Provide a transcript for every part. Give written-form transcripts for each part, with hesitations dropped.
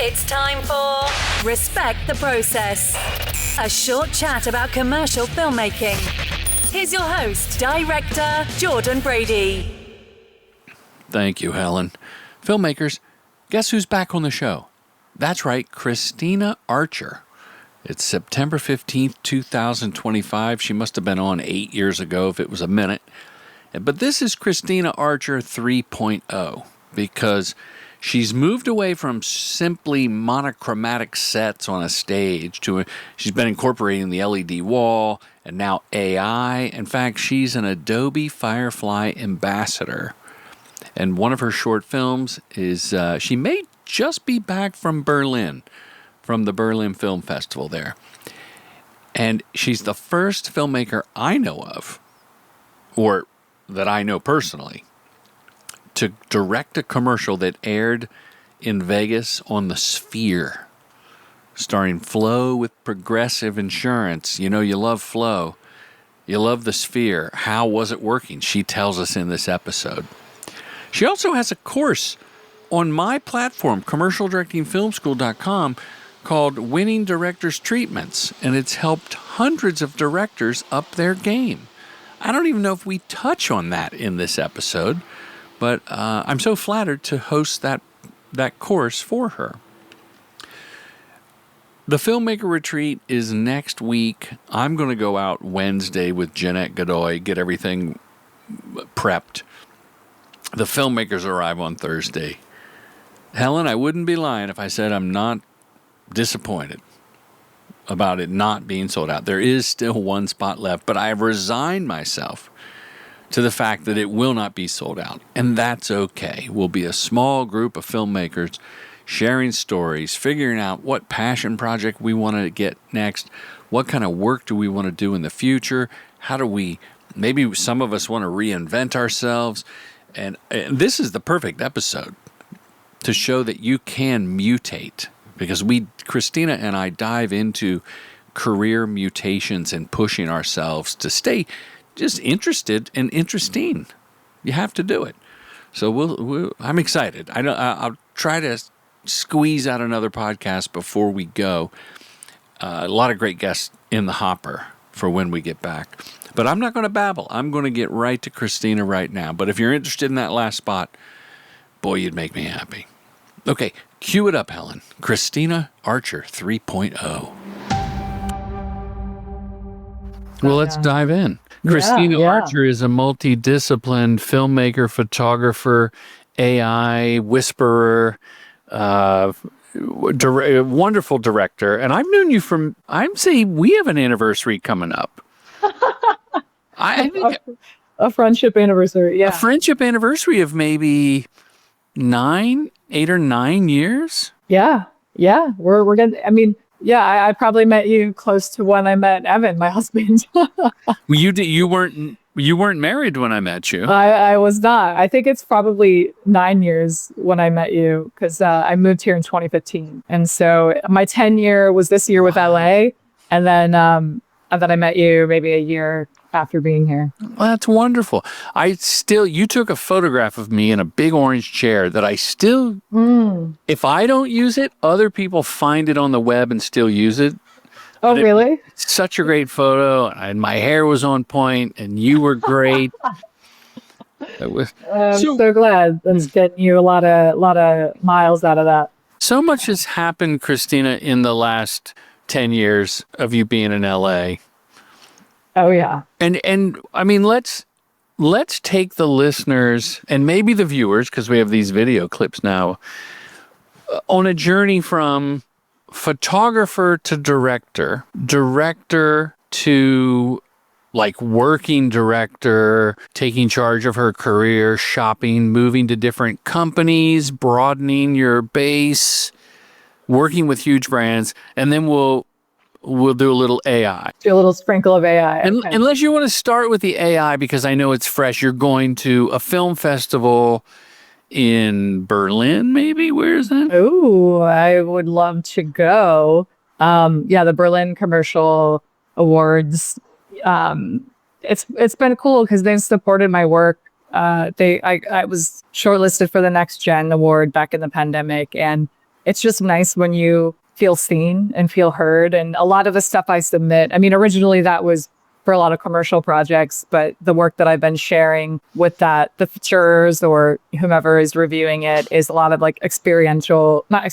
It's time for Respect the Process, a short chat about commercial filmmaking. Here's your host, director Jordan Brady. Thank you, Helen. Filmmakers, guess who's back on the show? That's right, Kristyna Archer. It's September 15th, 2025. She must have been on 8 years ago if it was a minute. But this is Kristyna Archer 3.0 because she's moved away from simply monochromatic sets on a stage to she's been incorporating the LED wall and now AI. In fact, she's an Adobe Firefly ambassador. And one of her short films is, she may just be back from Berlin, from the Berlin Film Festival there. And she's the first filmmaker I know of, or that I know personally, to direct a commercial that aired in Vegas on the Sphere, starring Flo with Progressive Insurance. You know, you love Flo. You love the Sphere. How was it working? She tells us in this episode. She also has a course on my platform, commercialdirectingfilmschool.com, called Winning Directors Treatments, and it's helped hundreds of directors up their game. I don't even know if we touch on that in this episode, but I'm so flattered to host that course for her. The Filmmaker Retreat is next week. I'm going to go out Wednesday with Jeanette Godoy, get everything prepped. The filmmakers arrive on Thursday. Helen, I wouldn't be lying if I said I'm not disappointed about it not being sold out. There is still one spot left, but I have resigned myself to the fact that it will not be sold out, and that's okay. We'll be a small group of filmmakers sharing stories, figuring out what passion project we want to get next, what kind of work do we want to do in the future, how do we, maybe some of us want to reinvent ourselves, and this is the perfect episode to show that you can mutate, because Kristyna and I dive into career mutations and pushing ourselves to stay just interested and interesting. You have to do it. So I'm excited. I'll try to squeeze out another podcast before we go. A lot of great guests in the hopper for when we get back. But I'm not going to babble. I'm going to get right to Kristyna right now. But if you're interested in that last spot, boy, you'd make me happy. Okay, cue it up, Helen. Kristyna Archer 3.0. Well, let's dive in. Kristyna Archer is a multidisciplined filmmaker, photographer, AI, whisperer, wonderful director. And I've known you from, I'd say we have an anniversary coming up. I think a friendship anniversary, yeah. A friendship anniversary of maybe 8 or 9 years. Yeah. We're gonna. I mean, yeah. I probably met you close to when I met Evan, my husband. You weren't married when I met you. I was not. I think it's probably 9 years when I met you because I moved here in 2015, and so my 10-year was this year with LA, and then I met you maybe a year after being here. Well, that's wonderful. You took a photograph of me in a big orange chair that I still, if I don't use it, other people find it on the web and still use it. Oh, really? It's such a great photo. And my hair was on point and you were great. I'm so glad. That's getting you a lot of miles out of that. So much has happened, Kristyna, in the last 10 years of you being in LA. Oh yeah. And I mean, let's take the listeners and maybe the viewers, because we have these video clips now, on a journey from photographer to director to like working director, taking charge of her career, shopping, moving to different companies, broadening your base, working with huge brands, and then we'll do a little AI. Do a little sprinkle of AI. And, unless you want to start with the AI, because I know it's fresh. You're going to a film festival in Berlin, maybe? Where is that? Oh, I would love to go. The Berlin Commercial Awards. It's been cool because they've supported my work. I was shortlisted for the Next Gen Award back in the pandemic, and it's just nice when you feel seen and feel heard. And a lot of the stuff I submit, I mean, originally that was for a lot of commercial projects, but the work that I've been sharing with that, the jurors or whomever is reviewing it, is a lot of like experimental. I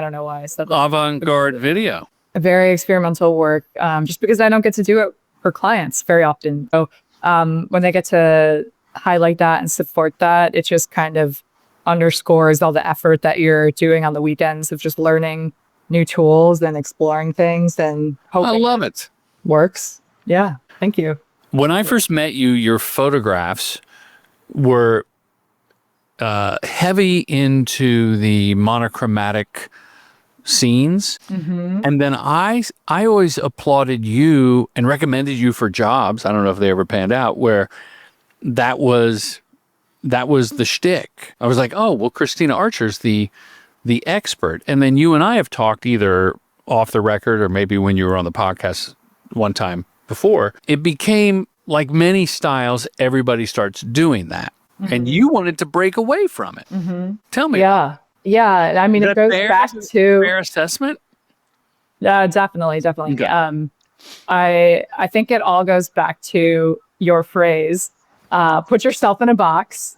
don't know why I said that. Avant-garde video. A very experimental work, just because I don't get to do it for clients very often. So when they get to highlight that and support that, it just kind of underscores all the effort that you're doing on the weekends of just learning new tools and exploring things and hoping I love it. Works. Yeah. Thank you. When I first met you, your photographs were heavy into the monochromatic scenes. Mm-hmm. And then I always applauded you and recommended you for jobs. I don't know if they ever panned out, where that was the shtick. I was like, oh, well, Kristyna Archer's the expert. And then you and I have talked either off the record or maybe when you were on the podcast one time before. It became like many styles, everybody starts doing that. Mm-hmm. And you wanted to break away from it. Mm-hmm. Tell me. Yeah. Yeah. I mean, it goes back to fair assessment. Definitely. Okay. I think it all goes back to your phrase, put yourself in a box.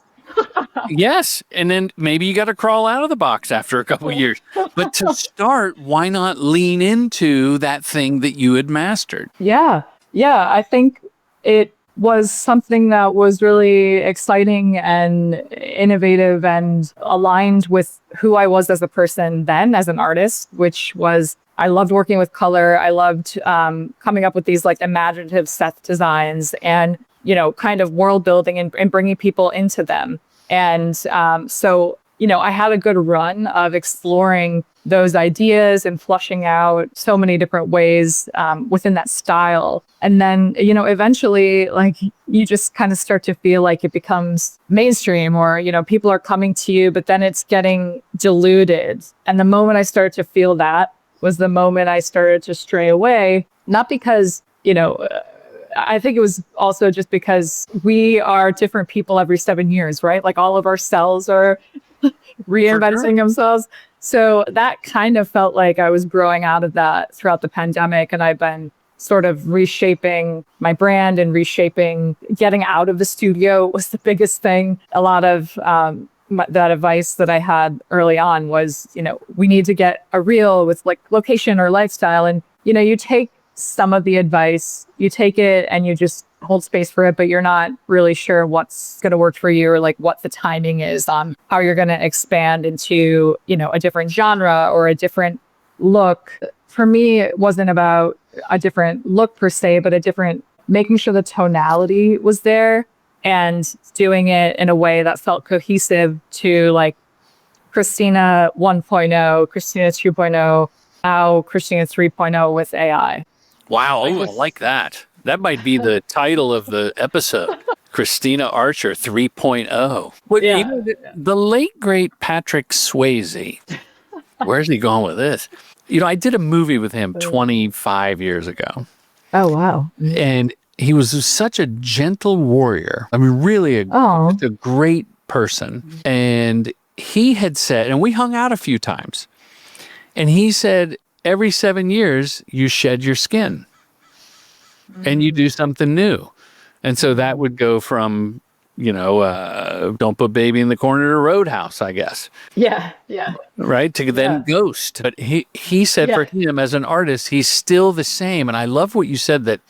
Yes. And then maybe you got to crawl out of the box after a couple of years. But to start, why not lean into that thing that you had mastered? Yeah. Yeah. I think it was something that was really exciting and innovative and aligned with who I was as a person then, as an artist, which was, I loved working with color. I loved coming up with these like imaginative set designs and, you know, kind of world building and bringing people into them. And so, you know, I had a good run of exploring those ideas and flushing out so many different ways within that style. And then, you know, eventually, like, you just kind of start to feel like it becomes mainstream, or, you know, people are coming to you, but then it's getting diluted. And the moment I started to feel that was the moment I started to stray away, not because, you know, I think it was also just because we are different people every 7 years, right? Like all of our cells are reinventing themselves. So that kind of felt like I was growing out of that throughout the pandemic. And I've been sort of reshaping my brand and reshaping, getting out of the studio was the biggest thing. A lot of that advice that I had early on was, you know, we need to get a reel with like location or lifestyle. And, you know, you take some of the advice, you take it and you just hold space for it, but you're not really sure what's going to work for you or like what the timing is on how you're going to expand into, you know, a different genre or a different look. For me, it wasn't about a different look per se, but a different, making sure the tonality was there and doing it in a way that felt cohesive to like Kristyna 1.0, Kristyna 2.0, now Kristyna 3.0 with AI. Wow, I like that. That might be the title of the episode. Kristyna Archer 3.0. What, Yeah. you know, the late, great Patrick Swayze. Where's he going with this? You know, I did a movie with him 25 years ago. Oh, wow. And he was such a gentle warrior. I mean, really a great person. And he had said, and we hung out a few times, and he said, every 7 years, you shed your skin and you do something new. And so that would go from, you know, Don't Put Baby in the Corner to Roadhouse, I guess. Yeah, yeah. Right? To then Ghost. But he said for him as an artist, he's still the same. And I love what you said, that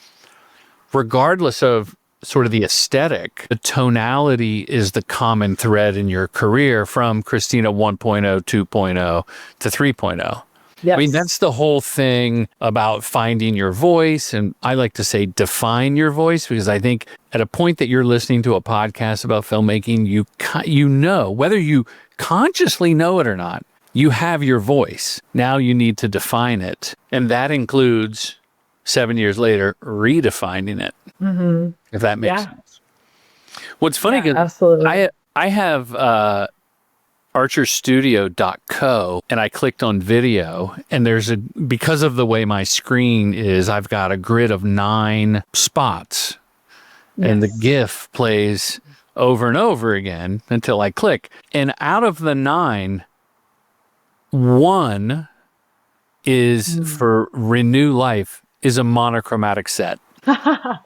regardless of sort of the aesthetic, the tonality is the common thread in your career from Kristyna 1.0, 2.0 to 3.0. Yes. I mean, that's the whole thing about finding your voice. And I like to say define your voice, because I think at a point that you're listening to a podcast about filmmaking, you know, whether you consciously know it or not, you have your voice. Now you need to define it. And that includes 7 years later, redefining it. Mm-hmm. If that makes sense. What's funny, because absolutely. I have archerstudio.co, and I clicked on video, and because of the way my screen is, I've got a grid of 9 spots, and the GIF plays over and over again until I click. And out of the 9, 1 is for Renew Life is a monochromatic set.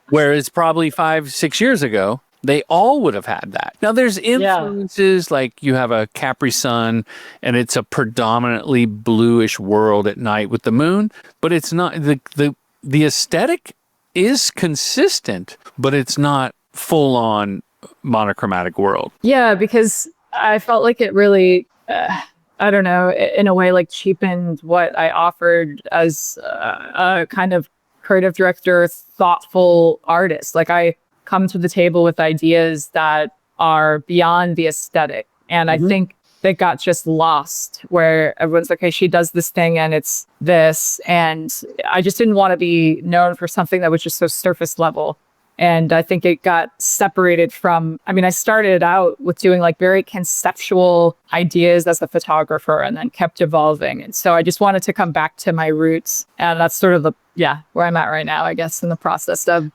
Whereas probably 5-6 years ago, they all would have had that. Now there's influences like you have a Capri Sun and it's a predominantly bluish world at night with the moon, but it's not the aesthetic is consistent, but it's not full on monochromatic world. Yeah, because I felt like it really, I don't know, in a way like cheapened what I offered as a kind of creative director, thoughtful artist. Like I come to the table with ideas that are beyond the aesthetic. And I think they got just lost where everyone's like, okay, she does this thing and it's this. And I just didn't want to be known for something that was just so surface level. And I think it got separated from, I mean, I started out with doing like very conceptual ideas as a photographer and then kept evolving. And so I just wanted to come back to my roots. And that's sort of where I'm at right now, I guess, in the process of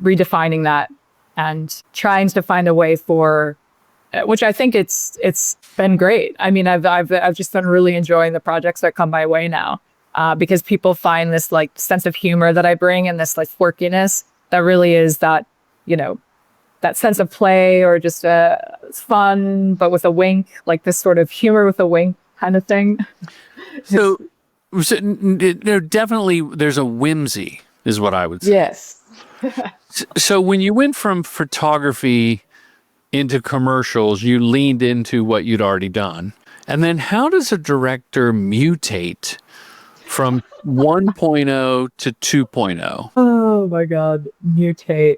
redefining that and trying to find a way for, which I think it's been great. I mean, I've just been really enjoying the projects that come my way now because people find this like sense of humor that I bring and this like quirkiness that really is that, you know, that sense of play or just fun, but with a wink, like this sort of humor with a wink kind of thing. So definitely there's a whimsy is what I would say. Yes. So when you went from photography into commercials, you leaned into what you'd already done. And then how does a director mutate from 1.0 to 2.0? Oh my God, mutate.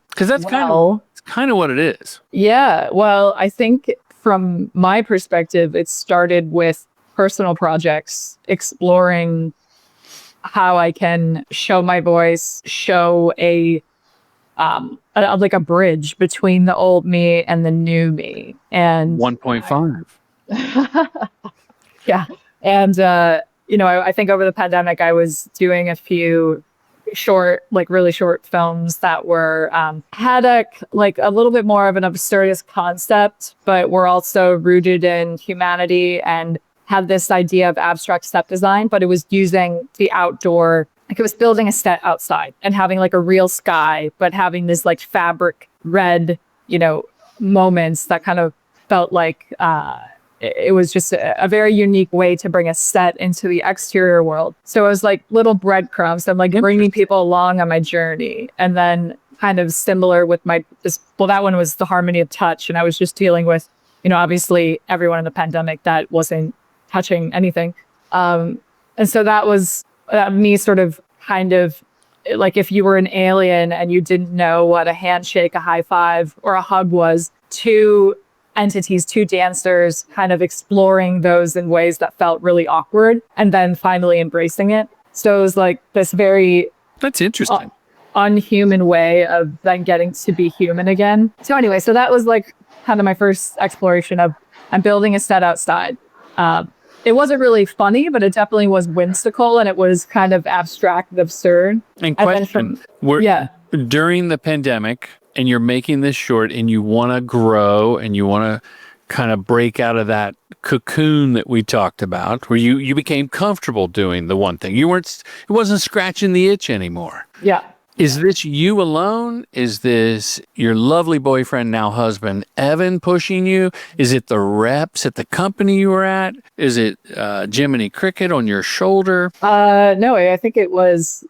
Because that's kind of what it is. Yeah. Well, I think from my perspective, it started with personal projects, exploring how I can show my voice, show a like a bridge between the old me and the new me. And 1.5. Yeah. And, you know, I think over the pandemic, I was doing a few really short films that were, had a little bit more of an absurdist concept, but were also rooted in humanity and had this idea of abstract set design, but it was using the outdoor, like it was building a set outside and having like a real sky, but having this like fabric red, you know, moments that kind of felt like, it was just a very unique way to bring a set into the exterior world. So it was like little breadcrumbs and like bringing people along on my journey. And then kind of similar with that one was the harmony of touch. And I was just dealing with, you know, obviously everyone in the pandemic that wasn't touching anything. And so that was me sort of kind of like if you were an alien and you didn't know what a handshake, a high five, or a hug was, two entities, two dancers kind of exploring those in ways that felt really awkward and then finally embracing it. So it was like this very that's interesting unhuman way of then getting to be human again. So anyway, so that was like kind of my first exploration of I'm building a set outside. It wasn't really funny, but it definitely was whimsical and it was kind of abstract and absurd. And question, during the pandemic, and you're making this short and you want to grow and you want to kind of break out of that cocoon that we talked about where you became comfortable doing the one thing. It wasn't scratching the itch anymore. Yeah. Is this you alone? Is this your lovely boyfriend, now husband, Evan, pushing you? Is it the reps at the company you were at? Is it Jiminy Cricket on your shoulder? No, I think it was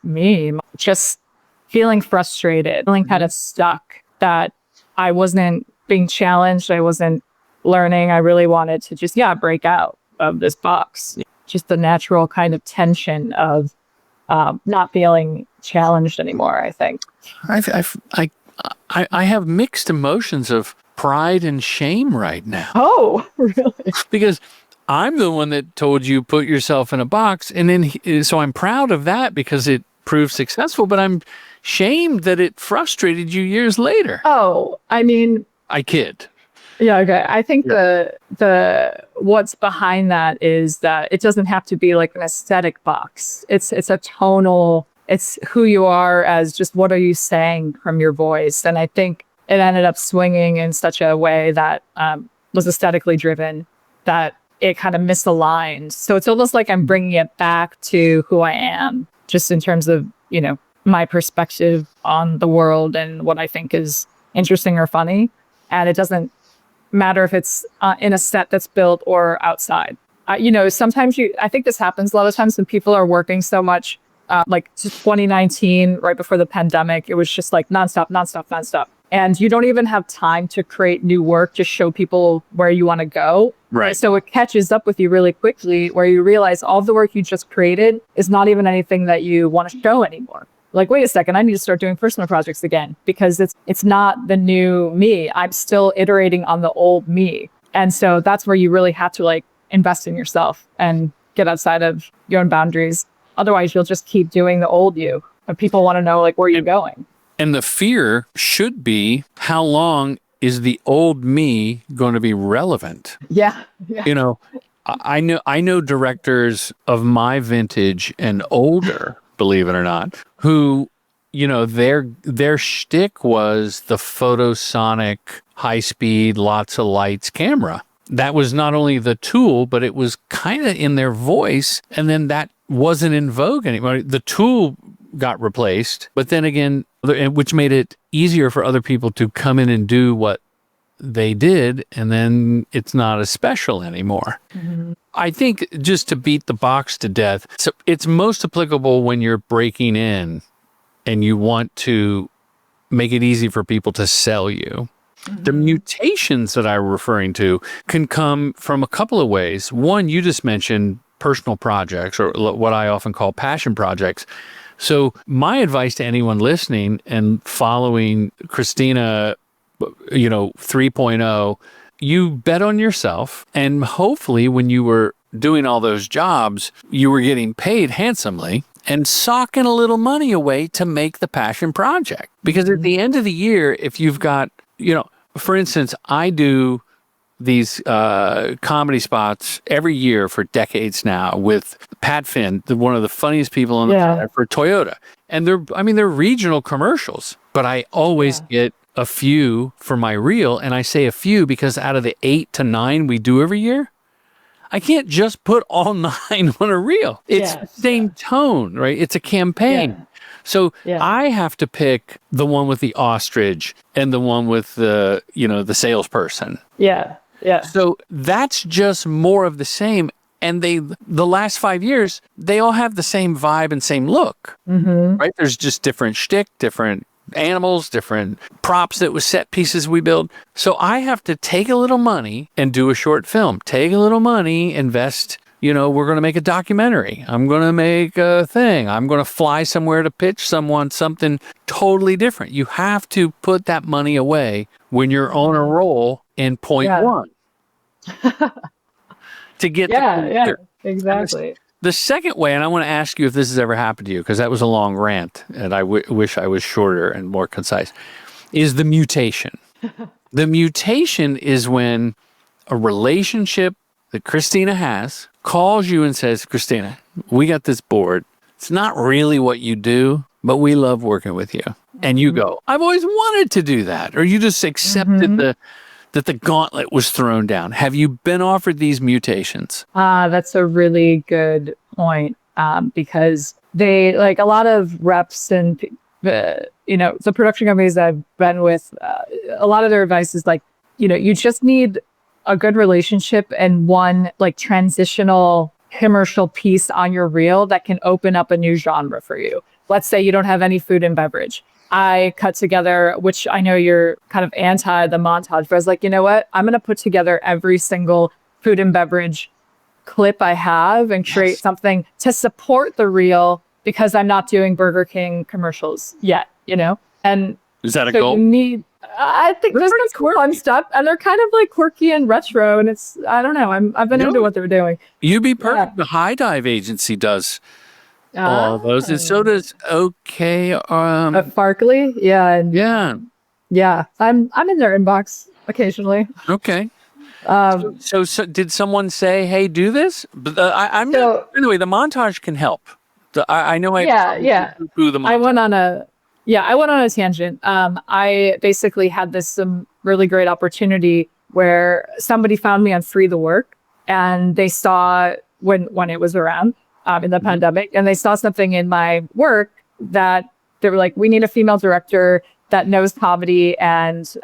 me just feeling frustrated, feeling kind of stuck, that I wasn't being challenged. I wasn't learning. I really wanted to just, break out of this box. Just the natural kind of tension of not feeling challenged anymore, I think. I have mixed emotions of pride and shame right now. Oh, really? Because I'm the one that told you put yourself in a box. And then, so I'm proud of that because it proved successful, but I'm shamed that it frustrated you years later. Oh, I mean, I kid. Yeah, okay. I think the what's behind that is that it doesn't have to be like an aesthetic box. It's a tonal It's who you are as just what are you saying from your voice. And I think it ended up swinging in such a way that was aesthetically driven that it kind of misaligned. So it's almost like I'm bringing it back to who I am, just in terms of, my perspective on the world and what I think is interesting or funny. And it doesn't matter if it's in a set that's built or outside. Sometimes I think this happens a lot of times when people are working so much, like 2019, right before the pandemic, it was just like nonstop. And you don't even have time to create new work to show people where you want to go. Right. And so it catches up with you really quickly where you realize all the work you just created is not even anything that you want to show anymore. Like, wait a second, I need to start doing personal projects again because it's not the new me. I'm still iterating on the old me. And so that's where you really have to like invest in yourself and get outside of your own boundaries. Otherwise, you'll just keep doing the old you. But people want to know like where you're going. And the fear should be, how long is the old me going to be relevant? Yeah. I know directors of my vintage and older, believe it or not, who, their shtick was the photosonic, high speed, lots of lights camera. That was not only the tool, but it was kind of in their voice. And then that wasn't in vogue anymore. The tool got replaced, but then again, which made it easier for other people to come in and do what they did, and then it's not as special anymore. Mm-hmm. I think, just to beat the box to death, so it's most applicable when you're breaking in and you want to make it easy for people to sell you. Mm-hmm. The mutations that I'm referring to can come from a couple of ways. One, you just mentioned personal projects, or what I often call passion projects. So my advice to anyone listening and following Kristyna, 3.0, you bet on yourself. And hopefully when you were doing all those jobs, you were getting paid handsomely and socking a little money away to make the passion project. Because at the end of the year, if you've got, for instance, I do these comedy spots every year for decades now with Pat Finn, one of the funniest people on the planet, for Toyota. And they're regional commercials, but I always get a few for my reel. And I say a few because out of the 8 to 9 we do every year, I can't just put all 9 on a reel. It's the same tone, right? It's a campaign. Yeah. So I have to pick the one with the ostrich and the one with the salesperson. Yeah. Yeah. So that's just more of the same. And the last 5 years, they all have the same vibe and same look, right? There's just different shtick, different animals, different props that was set pieces we build. So I have to take a little money and do a short film, take a little money, invest, we're going to make a documentary. I'm going to make a thing. I'm going to fly somewhere to pitch someone something totally different. You have to put that money away when you're on a roll in point one. To get exactly. The second way, and I want to ask you if this has ever happened to you, because that was a long rant, and I wish I was shorter and more concise, is the mutation. The mutation is when a relationship that Kristyna has calls you and says, Kristyna, we got this board. It's not really what you do, but we love working with you. And you go, I've always wanted to do that. Or you just accepted that the gauntlet was thrown down. Have you been offered these mutations? That's a really good point, because they, like a lot of reps and, the production companies that I've been with, a lot of their advice is like, you just need a good relationship and one like transitional commercial piece on your reel that can open up a new genre for you. Let's say you don't have any food and beverage. I cut together, which I know you're kind of anti the montage, but I was like, you know what? I'm going to put together every single food and beverage clip I have and create something to support the reel, because I'm not doing Burger King commercials yet, And is that a goal? I think there's some fun stuff, and they're kind of like quirky and retro, and it's, I don't know. I've been into what they're doing. You'd be perfect. The High Dive Agency does all those, and so does Farkley, yeah. I'm in their inbox occasionally. Okay. So did someone say, "Hey, do this"? Anyway, the montage can help. I know Yeah. poo the I went on a tangent. I basically had some really great opportunity where somebody found me on Free the Work, and they saw when it was around in the pandemic, and they saw something in my work that they were like, we need a female director that knows comedy, and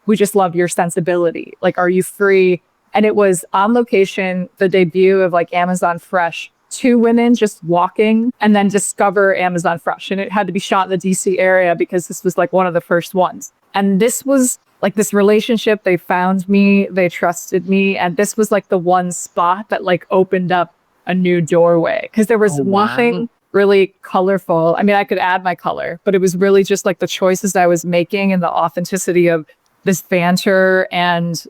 we just love your sensibility. Like, are you free? And it was on location, the debut of like Amazon Fresh. 2 women just walking and then discover Amazon Fresh. And it had to be shot in the DC area because this was like one of the first ones. And this was like this relationship. They found me, they trusted me. And this was like the one spot that like opened up a new doorway, because there was nothing really colorful. I mean, I could add my color, but it was really just like the choices I was making and the authenticity of this banter and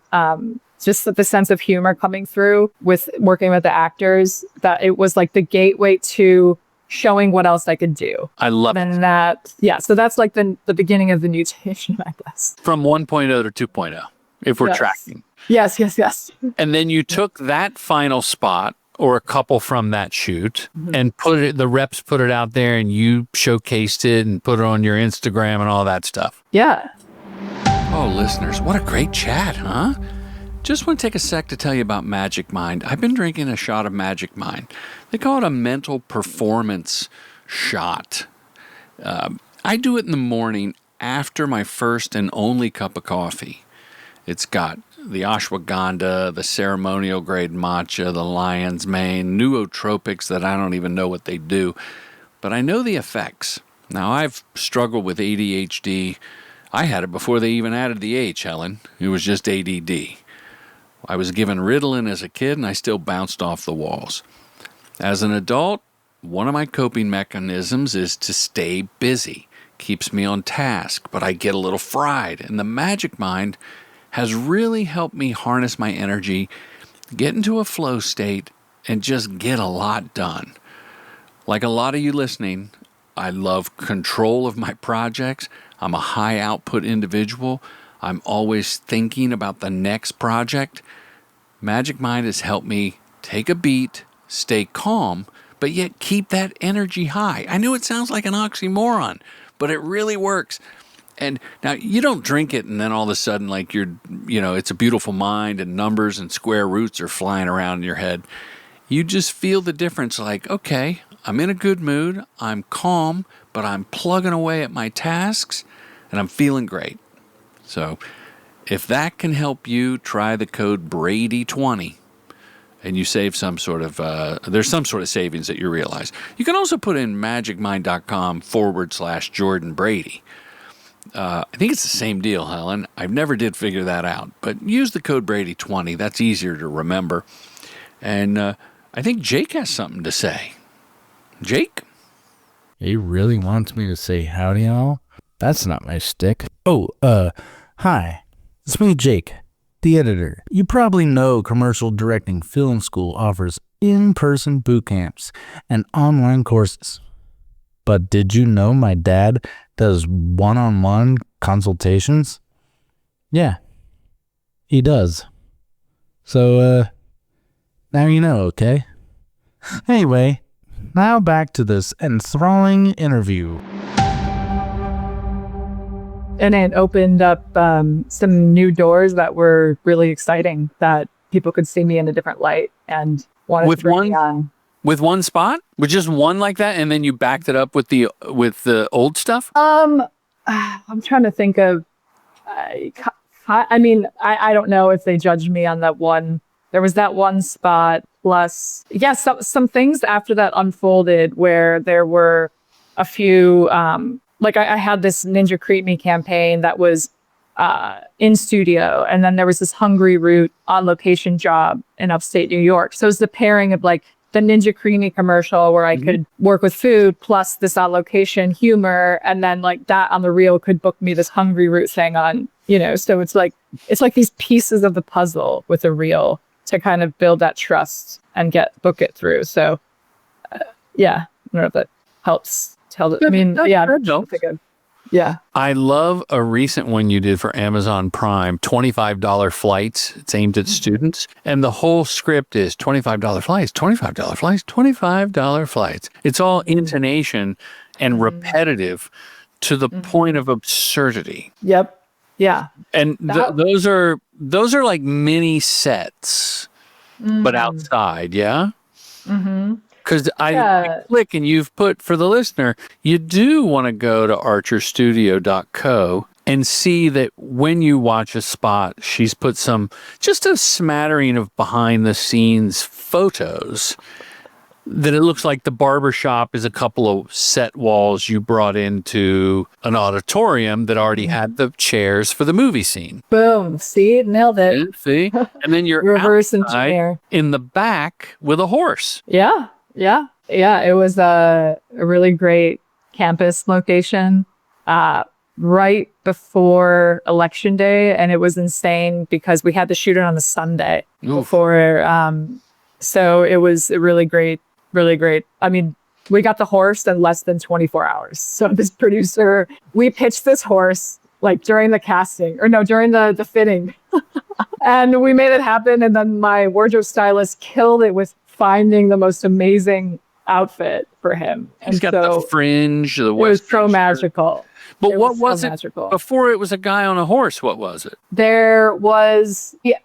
just the sense of humor coming through with working with the actors, that it was like the gateway to showing what else I could do. I love it. So that's like the beginning of the mutation, I guess. From 1.0 to 2.0, if we're tracking. Yes. And then you took that final spot or a couple from that shoot and the reps put it out there, and you showcased it and put it on your Instagram and all that stuff. Yeah. Oh, listeners, what a great chat, huh? Just want to take a sec to tell you about Magic Mind. I've been drinking a shot of Magic Mind. They call it a mental performance shot. I do it in the morning after my first and only cup of coffee. It's got the ashwagandha, the ceremonial grade matcha, the lion's mane, nootropics that I don't even know what they do, but I know the effects. Now, I've struggled with ADHD. I had it before they even added the H, Helen. It was just ADD. I was given Ritalin as a kid, and I still bounced off the walls. As an adult, one of my coping mechanisms is to stay busy. Keeps me on task, but I get a little fried. And the Magic Mind has really helped me harness my energy, get into a flow state, and just get a lot done. Like a lot of you listening, I love control of my projects. I'm a high output individual. I'm always thinking about the next project. Magic Mind has helped me take a beat, stay calm, but yet keep that energy high. I know it sounds like an oxymoron, but it really works. And now you don't drink it and then all of a sudden like it's a beautiful mind and numbers and square roots are flying around in your head. You just feel the difference, like, okay, I'm in a good mood, I'm calm, but I'm plugging away at my tasks and I'm feeling great. So if that can help you, try the code Brady20 and you save some sort of, there's some sort of savings that you realize. You can also put in magicmind.com/Jordan Brady. I think it's the same deal, Helen. I never did figure that out, but use the code Brady20. That's easier to remember. And I think Jake has something to say. Jake? He really wants me to say howdy all? That's not my stick. Oh, hi. It's me, Jake, the editor. You probably know Commercial Directing Film School offers in-person boot camps and online courses. But did you know my dad does one-on-one consultations? Yeah, he does. So, now you know, okay? Anyway, now back to this enthralling interview. And it opened up some new doors that were really exciting, that people could see me in a different light and wanted to bring me on. With one spot? With just one like that, and then you backed it up with the old stuff? I'm trying to think of. I mean, I don't know if they judged me on that one. There was that one spot. Plus, some things after that unfolded where there were a few. Like I had this Ninja Create campaign that was in studio, and then there was this Hungry Root on location job in upstate New York. So it was the pairing of like the Ninja Creamy commercial where I could work with food plus this on location humor, and then like that on the reel could book me this Hungry Root thing on, so it's like these pieces of the puzzle with a reel to kind of build that trust and book it through. So I don't know if that helps tell it. I mean, Yeah. I love a recent one you did for Amazon Prime, $25 flights. It's aimed at students. And the whole script is $25 flights, $25 flights, $25 flights. It's all intonation and repetitive to the point of absurdity. Yep. Yeah. And those are like mini sets, but outside. Yeah. Because I click and you've put, for the listener, you do want to go to archerstudio.co and see that when you watch a spot, she's put just a smattering of behind the scenes photos, that it looks like the barbershop is a couple of set walls you brought into an auditorium that already had the chairs for the movie scene. Boom. See? Nailed it. And see? And then you're reverse outside engineer in the back with a horse. Yeah. Yeah. Yeah. It was a really great campus location right before Election Day. And it was insane because we had to shoot it on the Sunday before. So it was really great. Really great. I mean, we got the horse in less than 24 hours. So this producer, we pitched this horse like during the casting, or no, during the fitting. And we made it happen. And then my wardrobe stylist killed it with finding the most amazing outfit for him. He's got the fringe, the it was so magical. But what was it magical. Before it was a guy on a horse? What was it?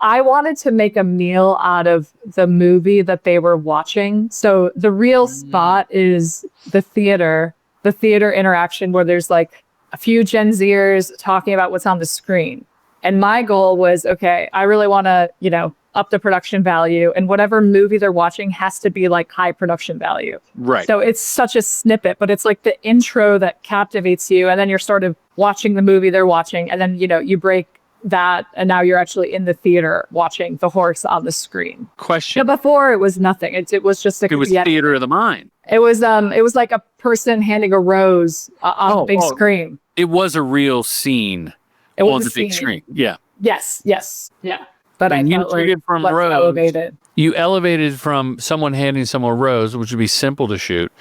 I wanted to make a meal out of the movie that they were watching. So the real spot is the theater interaction where there's like a few Gen Zers talking about what's on the screen. And my goal was, okay, I really want to, up the production value, and whatever movie they're watching has to be like high production value. Right. So it's such a snippet, but it's like the intro that captivates you. And then you're sort of watching the movie they're watching. And then, you break that. And now you're actually in the theater watching the horse on the screen. Question. Before it was nothing. It was just it was theater of the mind. It was like a person handing a rose on a big screen. It was a real scene on the big screen. Yeah. Yes. Yeah. But and you took it from rose. Elevated. You elevated from someone handing someone a rose, which would be simple to shoot,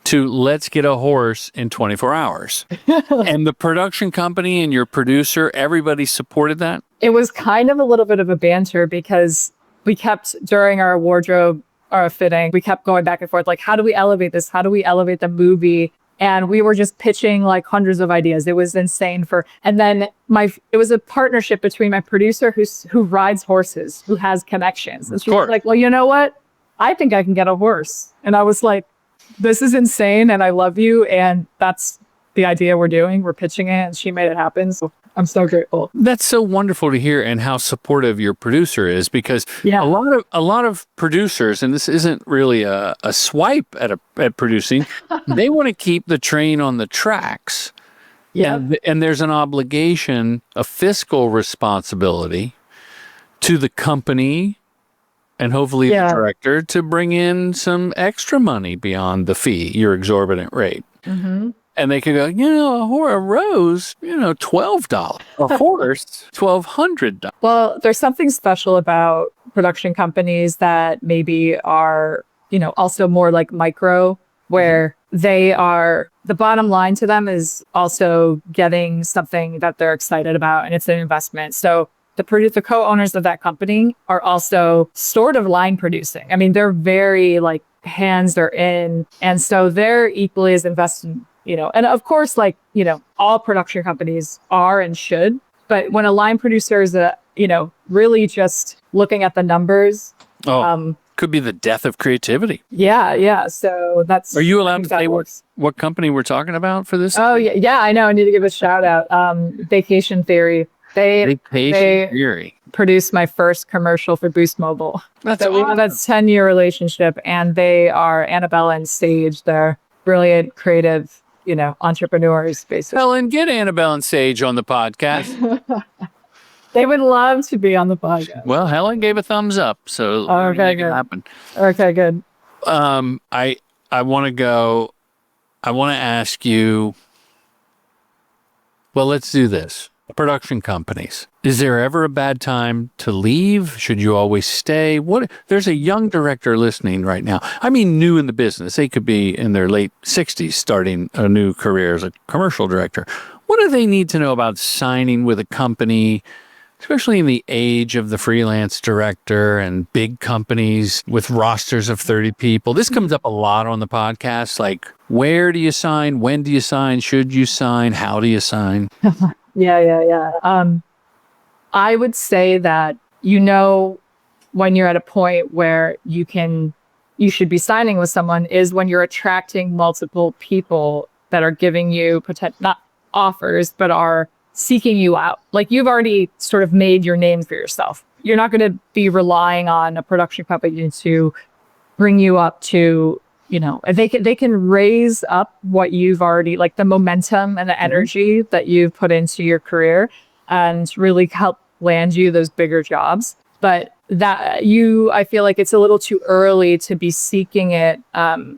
to let's get a horse in 24 hours. And the production company and your producer, everybody supported that? It was kind of a little bit of a banter because we kept, during our wardrobe, our fitting, we kept going back and forth, like, how do we elevate this? How do we elevate the movie? And we were just pitching like hundreds of ideas. It was insane and then it was a partnership between my producer who rides horses, who has connections. And she was like, well, you know what? I think I can get a horse. And I was like, this is insane. And I love you. And that's the idea we're pitching it. And she made it happen. So I'm so grateful. That's so wonderful to hear, and how supportive your producer is, because a lot of producers, and this isn't really a swipe at producing, they want to keep the train on the tracks. Yeah. And there's an obligation, a fiscal responsibility to the company and hopefully the director to bring in some extra money beyond the fee, your exorbitant rate. Mm-hmm. And they could go, a rose, $12. A horse, $1,200. Well, there's something special about production companies that maybe are, also more like micro, where they are, the bottom line to them is also getting something that they're excited about, and it's an investment. So the co-owners of that company are also sort of line producing. I mean, they're very like hands are in. And so they're equally as invested, and of course, all production companies are and should. But when a line producer is, really just looking at the numbers. Could be the death of creativity. Yeah. So that's. Are you allowed to say what company we're talking about for this? Oh, yeah, I know. I need to give a shout out. Vacation Theory. They produced my first commercial for Boost Mobile. That's so we have a 10-year relationship, and they are Annabella and Sage. They're brilliant, creative, entrepreneurs, basically. Helen, get Annabelle and Sage on the podcast. They would love to be on the podcast. Well, Helen gave a thumbs up, so okay, good. Happen. Okay, good. I want to go. I want to ask you. Well, let's do this. Production companies. Is there ever a bad time to leave? Should you always stay? There's a young director listening right now. I mean, new in the business. They could be in their late 60s starting a new career as a commercial director. What do they need to know about signing with a company, especially in the age of the freelance director and big companies with rosters of 30 people? This comes up a lot on the podcast. Like, where do you sign? When do you sign? Should you sign? How do you sign? Yeah. I would say that, when you're at a point where you should be signing with someone is when you're attracting multiple people that are giving you not offers, but are seeking you out. Like, you've already sort of made your name for yourself. You're not going to be relying on a production company to bring you up to, they can raise up what you've already, like the momentum and the energy that you've put into your career and really help land you those bigger jobs. But I feel like it's a little too early to be seeking it. I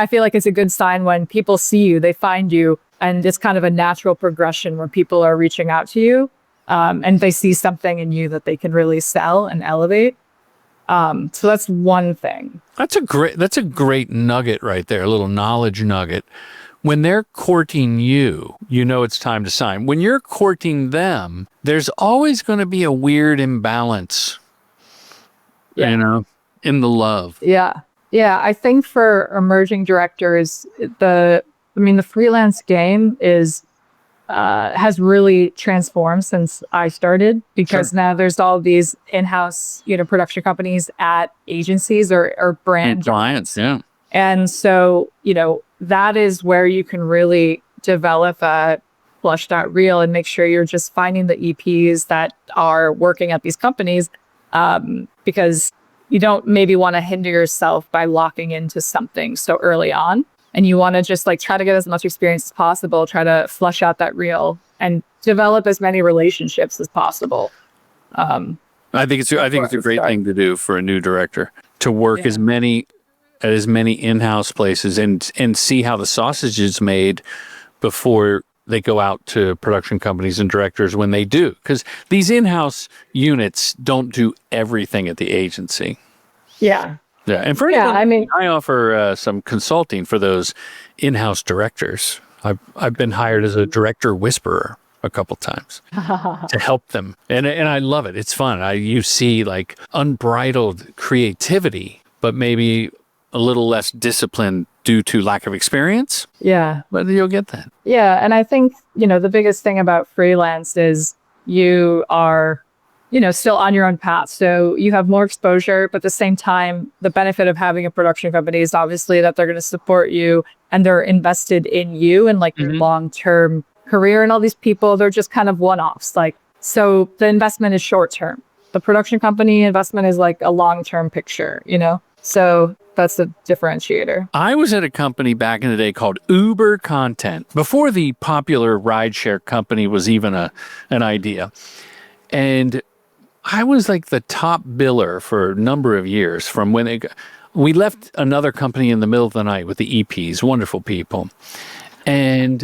feel like it's a good sign when people see you, they find you, and it's kind of a natural progression where people are reaching out to you, and they see something in you that they can really sell and elevate. So that's one thing. That's a great nugget right there, a little knowledge nugget. When they're courting you, it's time to sign. When you're courting them, there's always going to be a weird imbalance, in the love. Yeah. I think for emerging directors, the freelance game has really transformed since I started, because now there's all these in-house, production companies at agencies or brand clients. Yeah. And so, that is where you can really develop a flushed out reel and make sure you're just finding the EPs that are working at these companies, because you don't maybe want to hinder yourself by locking into something so early on. And you want to just try to get as much experience as possible, try to flush out that reel and develop as many relationships as possible. I think it's a great thing to do for a new director, to work at as many in-house places and see how the sausage is made before they go out to production companies and directors when they do. Because these in-house units don't do everything at the agency. Yeah. Yeah. And for anyone, I offer some consulting for those in-house directors. I've been hired as a director whisperer a couple times to help them. And I love it. It's fun. You see unbridled creativity, but maybe a little less discipline due to lack of experience. Yeah. But you'll get that. Yeah. And I think, the biggest thing about freelance is you are, still on your own path. So you have more exposure, but at the same time, the benefit of having a production company is obviously that they're going to support you and they're invested in you and your long-term career. And all these people, they're just kind of one-offs. So the investment is short-term. The production company investment is a long-term picture, So that's the differentiator. I was at a company back in the day called Uber Content, before the popular rideshare company was even an idea. And I was the top biller for a number of years from when we left another company in the middle of the night with the EPs, wonderful people. And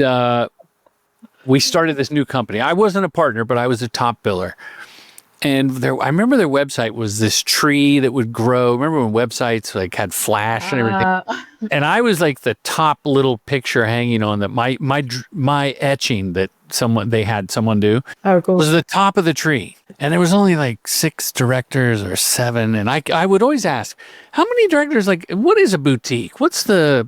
we started this new company. I wasn't a partner, but I was a top biller. And I remember their website was this tree that would grow. Remember when websites had flash and everything? And I was the top little picture hanging on that my etching that they had someone do was the top of the tree. And there was only 6 directors or 7. And I would always ask, how many directors, what is a boutique? What's the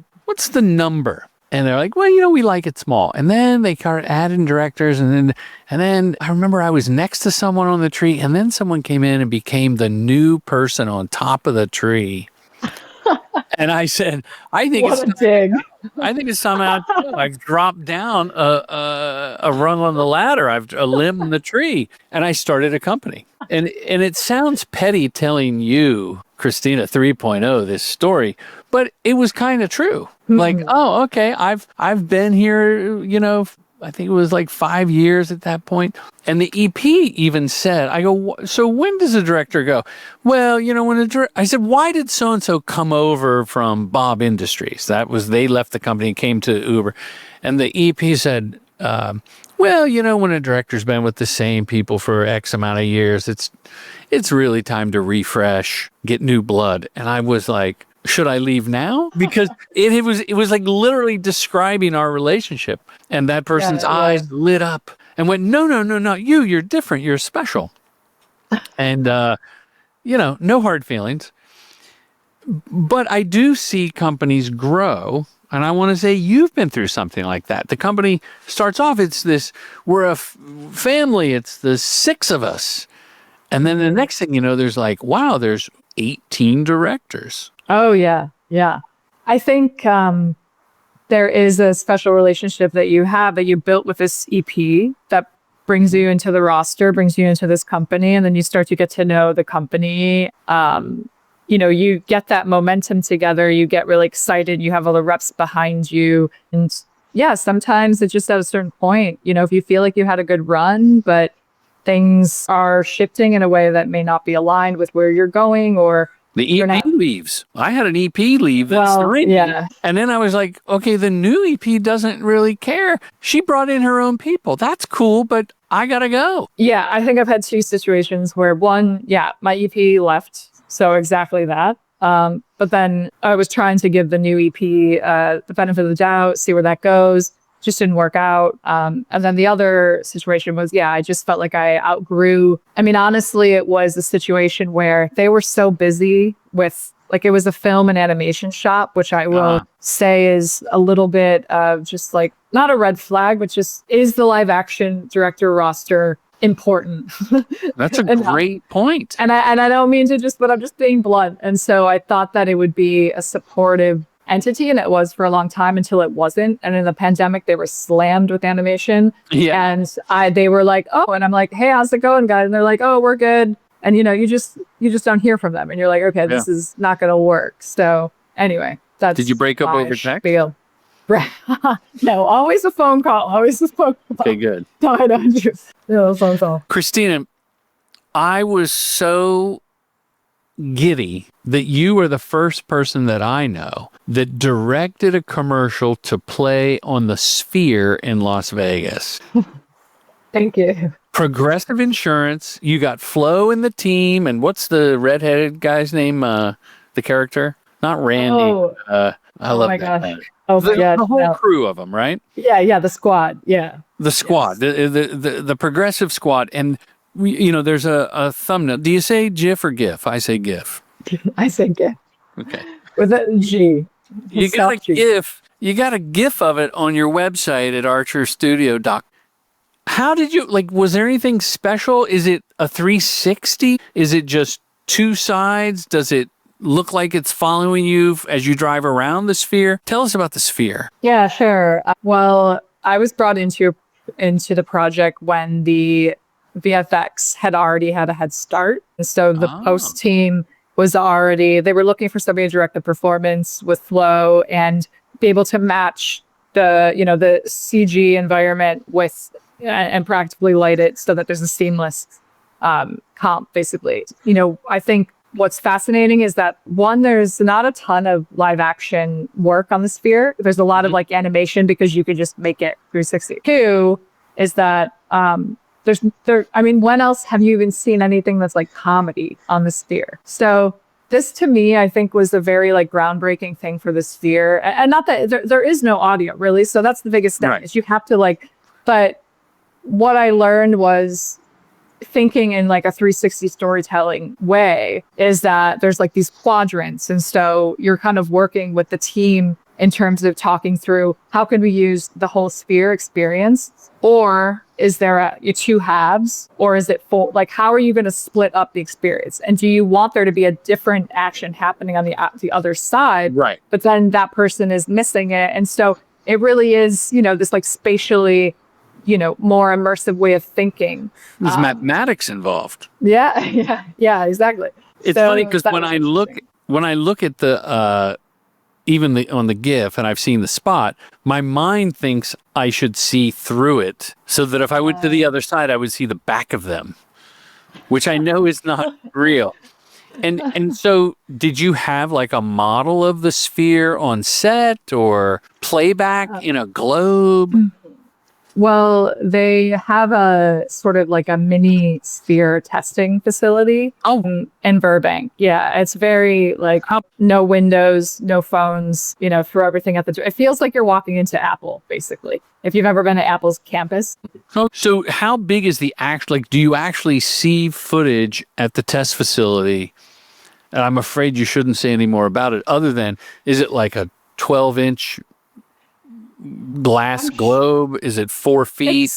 number? And they're like, well, we like it small. And then they started adding directors. And then I remember I was next to someone on the tree. And then someone came in and became the new person on top of the tree. And I said, I think it's somehow I've dropped down a rung on the ladder. I've limbed the tree. And I started a company. And it sounds petty telling you, Kristyna 3.0, this story, but it was kind of true. Oh, okay, I've been here, I think it was 5 years at that point. And the EP even said, I go, so when does the director go? Well, I said, why did so-and-so come over from Bob Industries? They left the company and came to Uber. And the EP said, well, when a director's been with the same people for X amount of years, it's really time to refresh, get new blood. And I was like, should I leave now? Because it was like literally describing our relationship. And that person's eyes lit up and went, no, you're different. You're special. And, no hard feelings. But I do see companies grow. And I want to say you've been through something like that. The company starts off, we're a family. It's the 6 of us. And then the next thing you know, there's like, wow, there's 18 directors. Oh, yeah. Yeah. I think there is a special relationship that you built with this EP that brings you into the roster, brings you into this company, and then you start to get to know the company. You get that momentum together, you get really excited, you have all the reps behind you. And yeah, sometimes it's just at a certain point, if you feel like you had a good run, but things are shifting in a way that may not be aligned with where you're going, or the EP leaves. I had an EP leave. That's the ring. Yeah. And then I was like, okay, the new EP doesn't really care. She brought in her own people. That's cool, but I got to go. Yeah, I think I've had 2 situations where one, my EP left. So exactly that. But then I was trying to give the new EP the benefit of the doubt, see where that goes. Just didn't work out. And then the other situation was, I just felt like I outgrew. I mean, honestly, it was a situation where they were so busy with, it was a film and animation shop, which I will say is a little bit of just not a red flag, but just is the live action director roster important? That's a great point. And I don't mean to but I'm just being blunt. And so I thought that it would be a supportive entity, and it was for a long time until it wasn't. And in the pandemic, they were slammed with animation. Yeah. And they were like, oh, and I'm like, hey, how's it going, guys? And they're like, oh, we're good. And you just don't hear from them, and you're like, okay, this is not going to work. So anyway, that's Did you break up over text? Spiel. No, always a phone call. Always a phone call. Okay, good. No, I don't just a phone call. Kristyna, I was so giddy that you were the first person that I know that directed a commercial to play on the Sphere in Las Vegas. Thank you. Progressive Insurance. You got Flo in the team, and what's the redheaded guy's name? The character, not Randy. I love my that. gosh. Oh my God. The whole crew of them, right? Yeah, the squad. Yeah. The squad, the progressive squad. And, there's a thumbnail. Do you say GIF or GIF? I say GIF. I say GIF. Okay. With a G. You got a GIF of it on your website at archerstudio.com. How did you, was there anything special? Is it a 360? Is it just 2 sides? Does it look like it's following you as you drive around the Sphere? Tell us about the Sphere. Yeah, sure. Well, I was brought into the project when the VFX had already had a head start. And so the post team was they were looking for somebody to direct the performance with flow and be able to match the CG environment with and practically light it so that there's a seamless comp, basically. I think what's fascinating is that, one, there's not a ton of live action work on the Sphere. There's a lot of animation because you could just make it 360. 2 is that when else have you even seen anything that's comedy on the Sphere? So this, to me, I think was a very groundbreaking thing for the Sphere. And not that there is no audio really. So that's the biggest thing, is you have to but what I learned was thinking in a 360 storytelling way is that there's these quadrants. And so you're kind of working with the team in terms of talking through how can we use the whole Sphere experience, or is there 2 halves, or is it full? How are you going to split up the experience? And do you want there to be a different action happening on the other side? Right. But then that person is missing it. And so it really is, this spatially, more immersive way of thinking. There's mathematics involved. Yeah, exactly. It's funny because when I look at the on the GIF, and I've seen the spot, my mind thinks I should see through it, so that if I went to the other side, I would see the back of them, which I know is not real. And so, did you have a model of the Sphere on set, or playback in a globe? Well, they have a sort of like a mini sphere testing facility in Burbank. Yeah, it's very like no windows, no phones, throw everything at the door. It feels like you're walking into Apple, basically. If you've ever been to Apple's campus. So how big is the do you actually see footage at the test facility? And I'm afraid you shouldn't say any more about it other than, is it like a 12-inch glass globe? Is it 4 feet?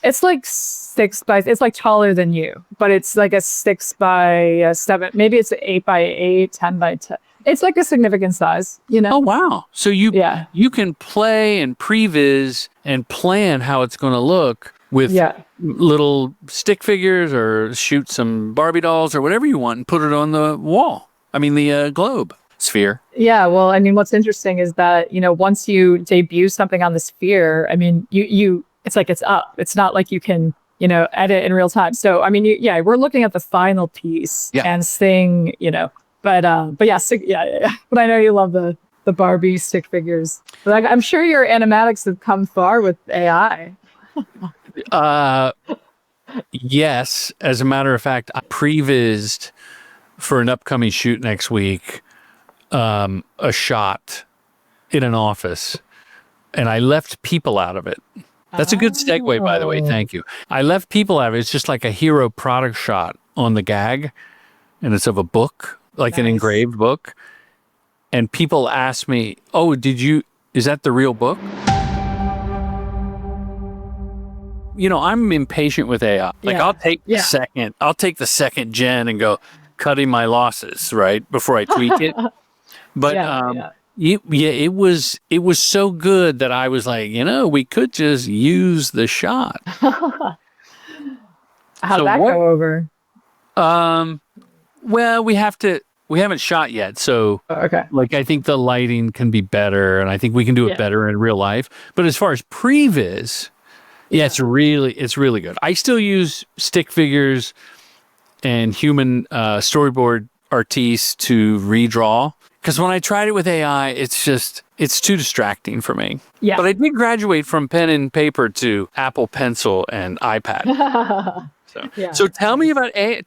It's like 6 by, it's like taller than you, but it's like a 6 by 7, maybe it's 8 by 8, 10 by 10. It's like a significant size, Oh, wow. So you can play and previs and plan how it's going to look with little stick figures or shoot some Barbie dolls or whatever you want and put it on the wall. I mean, the globe. Sphere. Yeah, well, I mean, what's interesting is that, once you debut something on the sphere, I mean, you it's like it's up. It's not like you can, edit in real time. So, I mean, we're looking at the final piece and seeing, but yeah. But I know you love the Barbie stick figures. But I'm sure your animatics have come far with AI. Yes. As a matter of fact, I prevised for an upcoming shoot next week a shot in an office, and I left people out of it. That's a good segue, by the way. Thank you. I left people out of it. It's just like a hero product shot on the gag, and it's of a book, like an engraved book. And people ask me, "Oh, is that the real book?" I'm impatient with AI. Like I'll take the second gen and go cutting my losses, right, before I tweak it. But it was so good that I was like, we could just use the shot. How'd that go over? Well, we haven't shot yet, so like I think the lighting can be better, and I think we can do it better in real life. But as far as previs, it's really good. I still use stick figures and human storyboard artists to redraw. Because when I tried it with AI, it's too distracting for me. Yeah. But I did graduate from pen and paper to Apple Pencil and iPad. So tell me about AI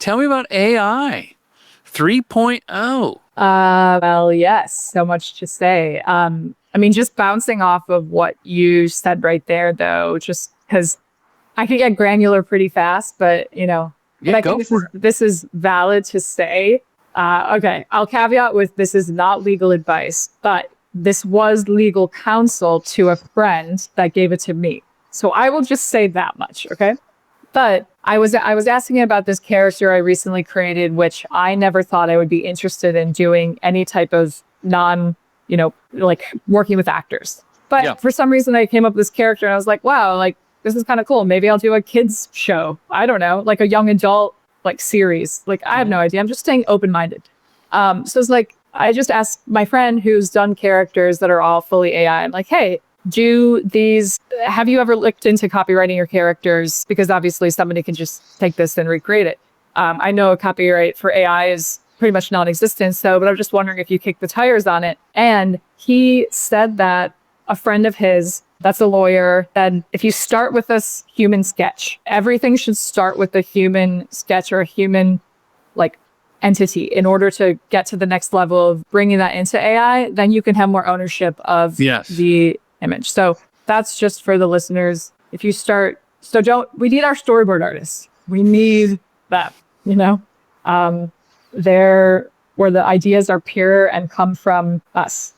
3.0. Well, yes, so much to say. I mean, just bouncing off of what you said right there, though, just because I can get granular pretty fast, but I think this is valid to say. Okay, I'll caveat with this is not legal advice, but this was legal counsel to a friend that gave it to me. So I will just say that much, okay? But I was asking about this character I recently created, which I never thought I would be interested in doing any type of like working with actors. But for some reason I came up with this character and I was like, wow, like this is kind of cool. Maybe I'll do a kids show. I don't know, like a young adult like series. Like I have no idea. I'm just staying open-minded. So it's like I just asked my friend who's done characters that are all fully AI. I'm like, hey, have you ever looked into copywriting your characters? Because obviously somebody can just take this and recreate it. I know a copyright for AI is pretty much non-existent. But I'm just wondering if you kick the tires on it. And he said that a friend of his that's a lawyer, then if you start with this human sketch, everything should start with a human sketch or a human like entity in order to get to the next level of bringing that into AI. Then you can have more ownership of the image. So that's just for the listeners. If you start, we need our storyboard artists. We need that, they're where the ideas are pure and come from us,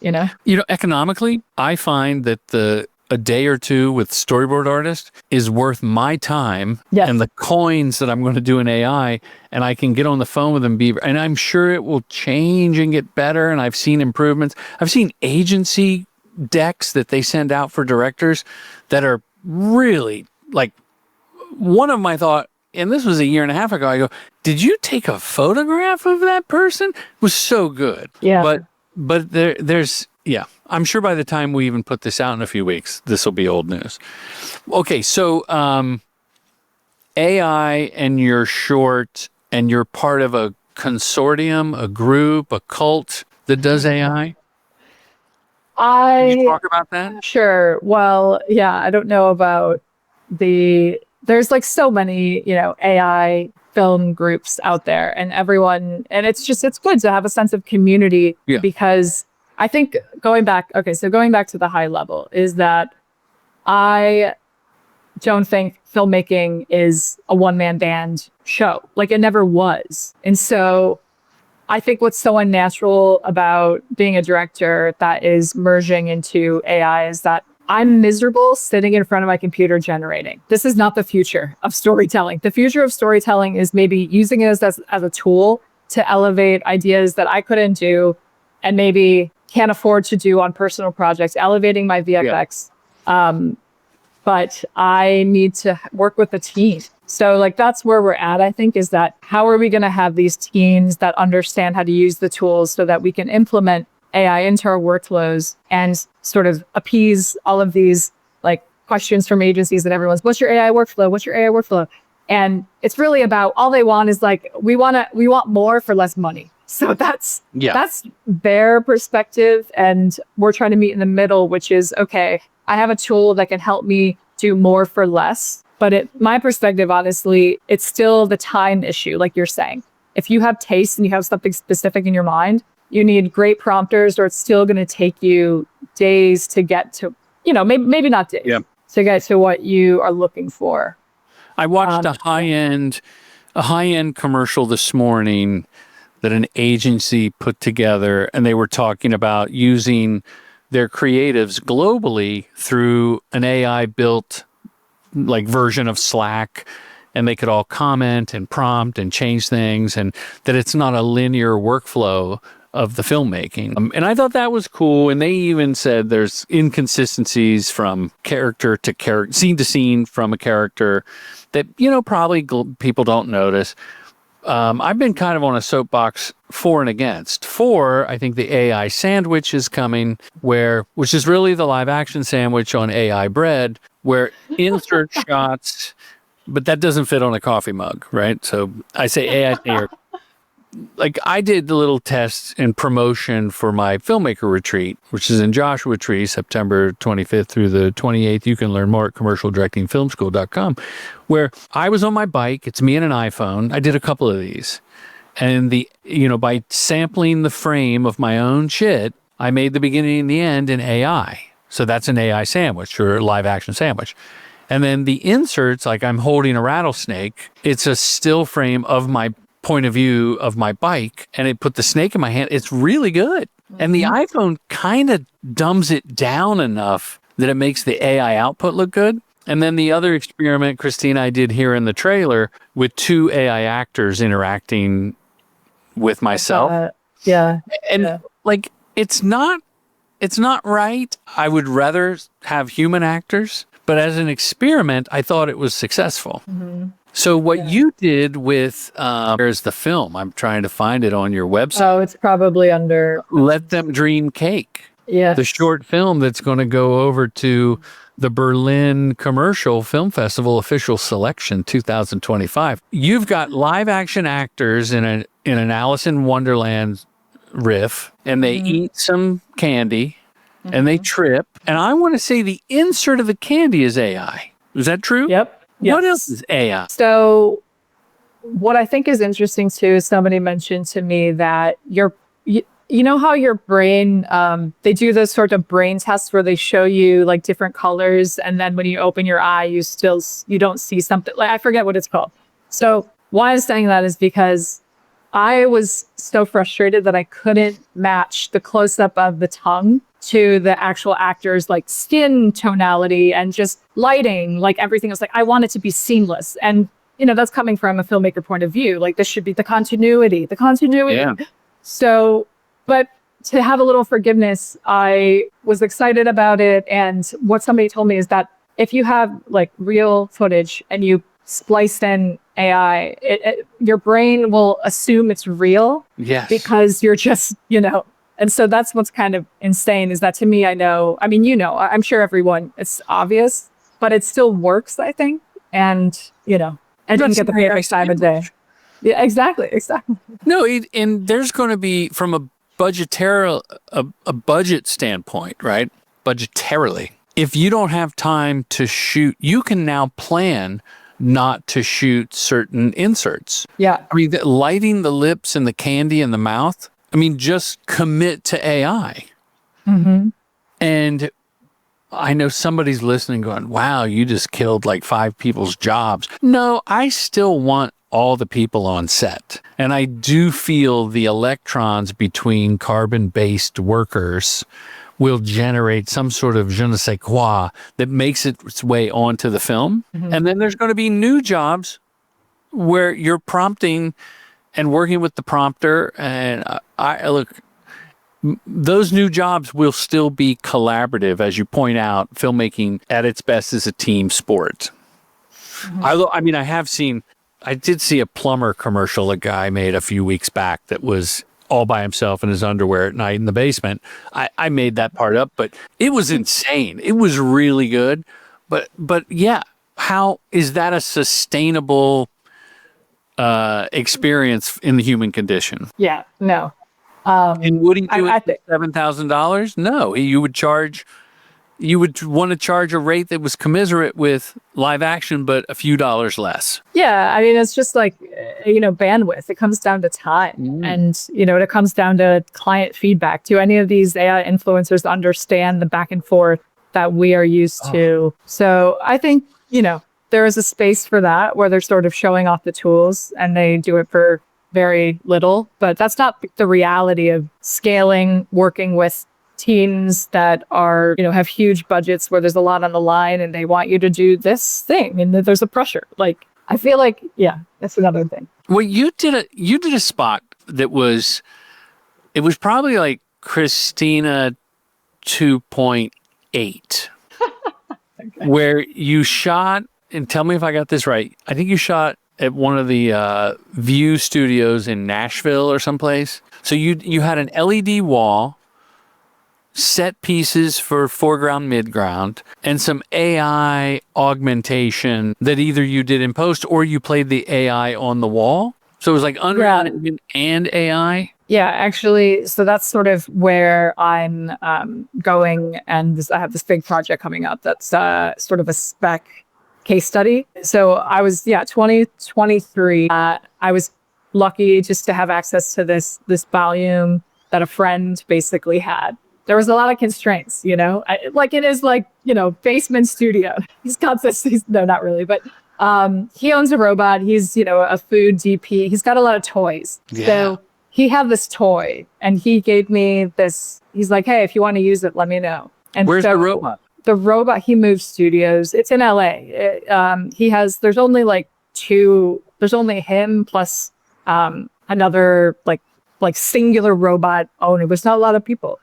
economically, I find that a day or two with storyboard artist is worth my time and the coins that I'm going to do in AI, and I can get on the phone with them, and I'm sure it will change and get better. And I've seen improvements. I've seen agency decks that they send out for directors that are really like, one of them I thought, and this was a year and a half ago, I go, did you take a photograph of that person? It was so good. Yeah. But there's I'm sure by the time we even put this out in a few weeks, this will be old news. Okay, so AI and your short, and you're part of a consortium, a group, a cult that does AI? Can you talk about that? Sure. Well, yeah, I don't know about there's like so many, AI film groups out there, and everyone, and it's good to have a sense of community, because I think going back to the high level is that I don't think filmmaking is a one-man band show. Like, it never was. And so I think what's so unnatural about being a director that is merging into AI is that I'm miserable sitting in front of my computer generating. This is not the future of storytelling. The future of storytelling is maybe using it as a tool to elevate ideas that I couldn't do and maybe can't afford to do on personal projects, elevating my VFX. But I need to work with a team. So like, that's where we're at, I think, is that how are we going to have these teams that understand how to use the tools so that we can implement AI into our workflows and sort of appease all of these like questions from agencies and everyone's, what's your AI workflow? What's your AI workflow? And it's really about, all they want is like, we want more for less money. So that's their perspective. And we're trying to meet in the middle, which is, okay, I have a tool that can help me do more for less. But my perspective, honestly, it's still the time issue, like you're saying. If you have taste and you have something specific in your mind, you need great prompters, or it's still going to take you days to get to, maybe not days, to get to what you are looking for. I watched a high-end commercial this morning that an agency put together, and they were talking about using their creatives globally through an AI-built like version of Slack, and they could all comment and prompt and change things, and that it's not a linear workflow of the filmmaking. And I thought that was cool. And they even said there's inconsistencies from character to character, scene to scene from a character that, probably people don't notice. I've been kind of on a soapbox for and against. For, I think the AI sandwich is coming, which is really the live action sandwich on AI bread, where insert shots, but that doesn't fit on a coffee mug, right? So I say AI here. Like, I did the little test and promotion for my Filmmaker Retreat, which is in Joshua Tree, September 25th through the 28th. You can learn more at commercialdirectingfilmschool.com, where I was on my bike. It's me and an iPhone. I did a couple of these. And by sampling the frame of my own shit, I made the beginning and the end in AI. So that's an AI sandwich, or a live action sandwich. And then the inserts, like I'm holding a rattlesnake, it's a still frame of my point of view of my bike, and it put the snake in my hand. It's really good. And the iPhone kind of dumbs it down enough that it makes the AI output look good. And then the other experiment, Kristyna, I did here in the trailer with 2 AI actors interacting with myself. Like, it's not right. I would rather have human actors, but as an experiment, I thought it was successful. So what you did with, there's the film. I'm trying to find it on your website. Oh, it's probably under Let Them Dream Cake. Yeah. The short film that's going to go over to the Berlin Commercial Film Festival official selection 2025. You've got live action actors in an Alice in Wonderland riff, and they eat some candy and they trip. And I want to say the insert of the candy is AI. Is that true? Yep. What else is AI? So what I think is interesting too is somebody mentioned to me that you know how your brain, they do those sort of brain tests where they show you like different colors, and then when you open your eye, you don't see something. Like, I forget what it's called. So why I'm saying that is because I was so frustrated that I couldn't match the close-up of the tongue to the actual actor's like skin tonality and just lighting, like everything was like, I want it to be seamless. And, that's coming from a filmmaker point of view. Like, this should be the continuity. Yeah. So, but to have a little forgiveness, I was excited about it. And what somebody told me is that if you have like real footage and you splice in AI, your brain will assume it's real. Yes. Because you're just, and so that's what's kind of insane is that, to me, I'm sure everyone, it's obvious, but it still works, I think. And, I didn't get the perfect time of day. Yeah, exactly. No, and there's going to be, from a budget standpoint, right? Budgetarily, if you don't have time to shoot, you can now plan not to shoot certain inserts. Yeah. I mean, lighting the lips and the candy in the mouth, I mean, just commit to AI. Mm-hmm. And I know somebody's listening going, wow, you just killed like 5 people's jobs. No, I still want all the people on set. And I do feel the electrons between carbon-based workers will generate some sort of je ne sais quoi that makes its way onto the film. Mm-hmm. And then there's going to be new jobs where you're prompting and working with the prompter. And I look, those new jobs will still be collaborative. As you point out, filmmaking at its best is a team sport. Mm-hmm. I did see a plumber commercial a guy made a few weeks back that was all by himself in his underwear at night in the basement. I made that part up, but it was insane. It was really good. But yeah, how is that a sustainable experience in the human condition? Yeah, no. And would he do it for $7,000? No, you would want to charge a rate that was commensurate with live action, but a few dollars less. Yeah, I mean, it's just like, bandwidth. It comes down to time. And, it comes down to client feedback. Do any of these AI influencers understand the back and forth that we are used to? So I think, there is a space for that where they're sort of showing off the tools and they do it for very little. But that's not the reality of scaling, working with teams that are, have huge budgets where there's a lot on the line and they want you to do this thing and there's a pressure. Like, I feel like, yeah, that's another thing. Well, you did a spot that was probably like Kristyna 2.8, okay. Where you shot, and tell me if I got this right, I think you shot at one of the View studios in Nashville or someplace. So you had an LED wall, set pieces for foreground, midground, and some AI augmentation that either you did in post or you played the AI on the wall. So it was like underground and AI. Yeah, actually, so that's sort of where I'm going, and I have this big project coming up that's sort of a spec case study. So I was 2023. I was lucky just to have access to this volume that a friend basically had. There was a lot of constraints, it is basement studio. He's got this, no, not really, but he owns a robot. He's, a food DP. He's got a lot of toys. Yeah. So he had this toy and he gave me this. He's like, hey, if you want to use it, let me know. And where's the robot? The robot, he moves studios. It's in LA. There's only like 2, there's only him plus another like singular robot owner. There's not a lot of people.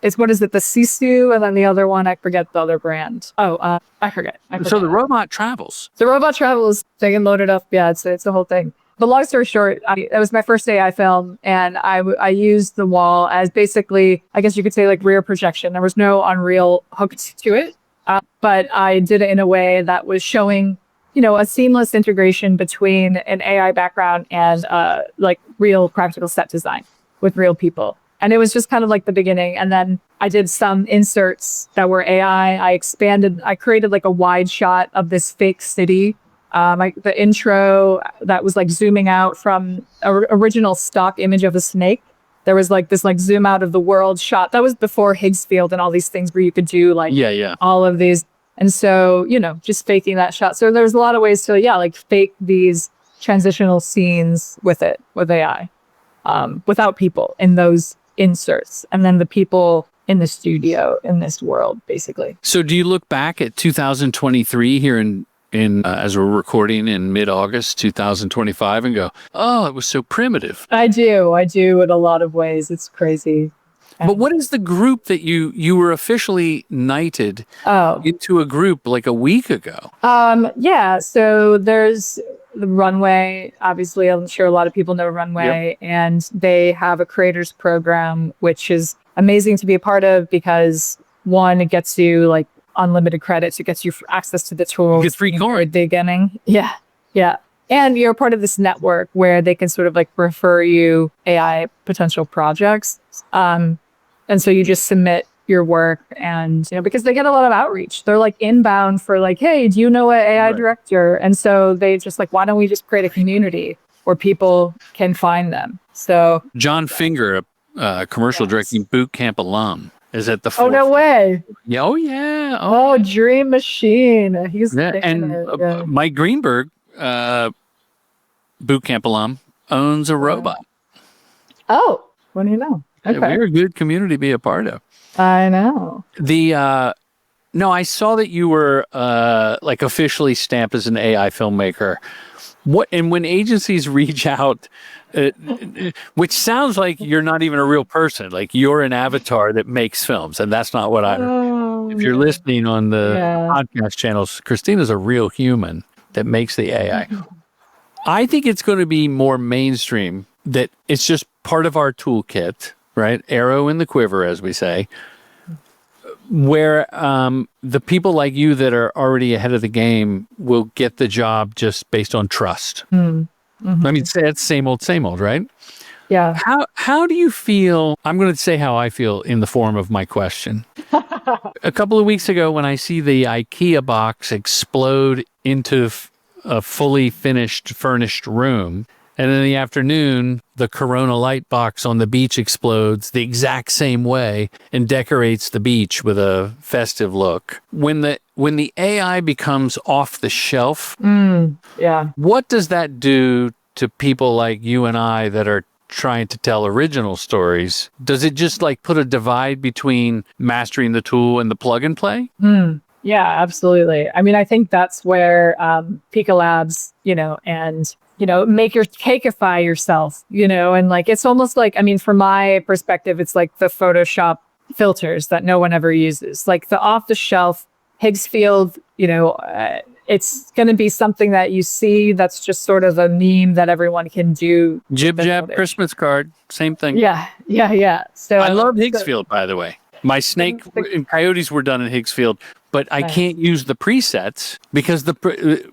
It's what is it? The Sisu, and then the other one, I forget the other brand. I forget. So the robot travels. The robot travels. They can load it up. Yeah, it's the whole thing. But long story short, it was my first AI film, and I used the wall as basically, I guess you could say, like rear projection. There was no Unreal hooked to it, but I did it in a way that was showing, a seamless integration between an AI background and like real practical set design with real people. And it was just kind of like the beginning. And then I did some inserts that were AI. I created like a wide shot of this fake city. The intro that was like zooming out from original stock image of a snake. There was like this like zoom out of the world shot. That was before Higgs field and all these things where you could do like all of these. And so, just faking that shot. So there's a lot of ways to, like fake these transitional scenes with AI, without people in those inserts, and then the people in the studio in this world, basically. So do you look back at 2023 here in as we're recording in mid-August 2025 and go, oh, it was so primitive? I do in a lot of ways. It's crazy. But what is the group that you were officially knighted into a group like a week ago? So there's the Runway. Obviously, I'm sure a lot of people know Runway. Yep. And they have a creators program, which is amazing to be a part of because one, it gets you like unlimited credits. It gets you access to the tools. You get free coin at the beginning. Yeah. And you're part of this network where they can sort of like refer you AI potential projects. And so you just submit your work. And, because they get a lot of outreach. They're like inbound for like, hey, do you know an AI director? And so they just like, why don't we just create a community where people can find them? So John Finger, a commercial directing boot camp alum, is at the Oh, no way. Yeah, oh yeah. Oh, Dream Machine. He's and Mike Greenberg, boot camp alum, owns a robot. Oh, what do you know? Okay. We're a good community to be a part of. I know. No, I saw that you were like officially stamped as an AI filmmaker. And when agencies reach out, which sounds like you're not even a real person, like you're an avatar that makes films, and that's not what if you're listening on the podcast channels, Kristyna's a real human that makes the AI. I think it's going to be more mainstream, that it's just part of our toolkit, right? Arrow in the quiver, as we say, where the people like you that are already ahead of the game will get the job just based on trust. Mm-hmm. I mean, it's same old, right? Yeah. How do you feel? I'm going to say how I feel in the form of my question. A couple of weeks ago, when I see the IKEA box explode into a fully furnished room, and in the afternoon, the Corona light box on the beach explodes the exact same way and decorates the beach with a festive look. When the AI becomes off the shelf, what does that do to people like you and I that are trying to tell original stories? Does it just like put a divide between mastering the tool and the plug and play? Yeah, absolutely. I mean, I think that's where Pika Labs, and make your cakeify yourself, and like, it's almost like, I mean, from my perspective, it's like the Photoshop filters that no one ever uses, like the off the shelf Higgs field, it's going to be something that you see that's just sort of a meme that everyone can do. Jib jab Christmas card, same thing. Yeah. So I love Higgs field, by the way. My snake and coyotes were done in Higgs field, but I can't use the presets because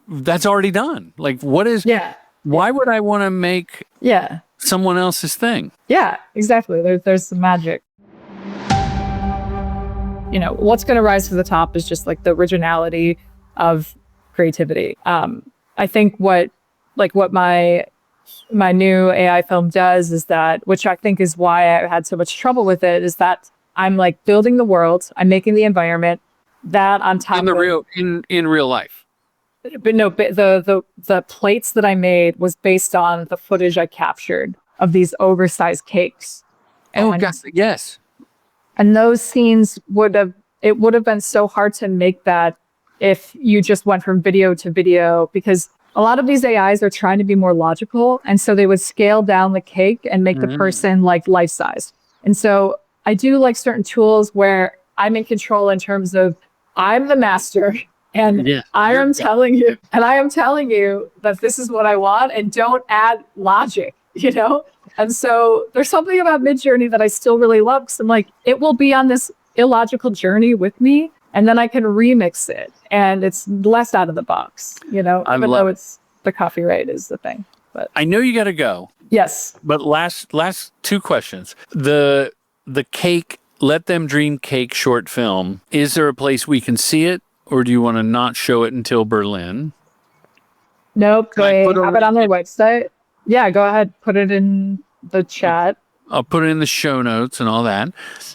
that's already done. Like, what is... Why would I want to make someone else's thing? Yeah, exactly. There's some magic. What's going to rise to the top is just like the originality of creativity. I think what my new AI film does is that, which I think is why I had so much trouble with it, is that I'm like building the world, I'm making the environment that on top in real life. But no, the plates that I made was based on the footage I captured of these oversized cakes. Yes. And those scenes would have been so hard to make that if you just went from video to video, because a lot of these AIs are trying to be more logical. And so they would scale down the cake and make the person like life size. And so I do like certain tools where I'm in control in terms of I'm the master. And I am telling you that this is what I want, and don't add logic, And so there's something about Midjourney that I still really love, because I'm like, it will be on this illogical journey with me, and then I can remix it, and it's less out of the box, even though it's the copyright is the thing. But I know you got to go. Yes. But last two questions. The cake, Let Them Dream Cake short film. Is there a place we can see it? Or do you want to not show it until Berlin? Nope. They have it on their website. Yeah, go ahead. Put it in the chat. I'll put it in the show notes and all that.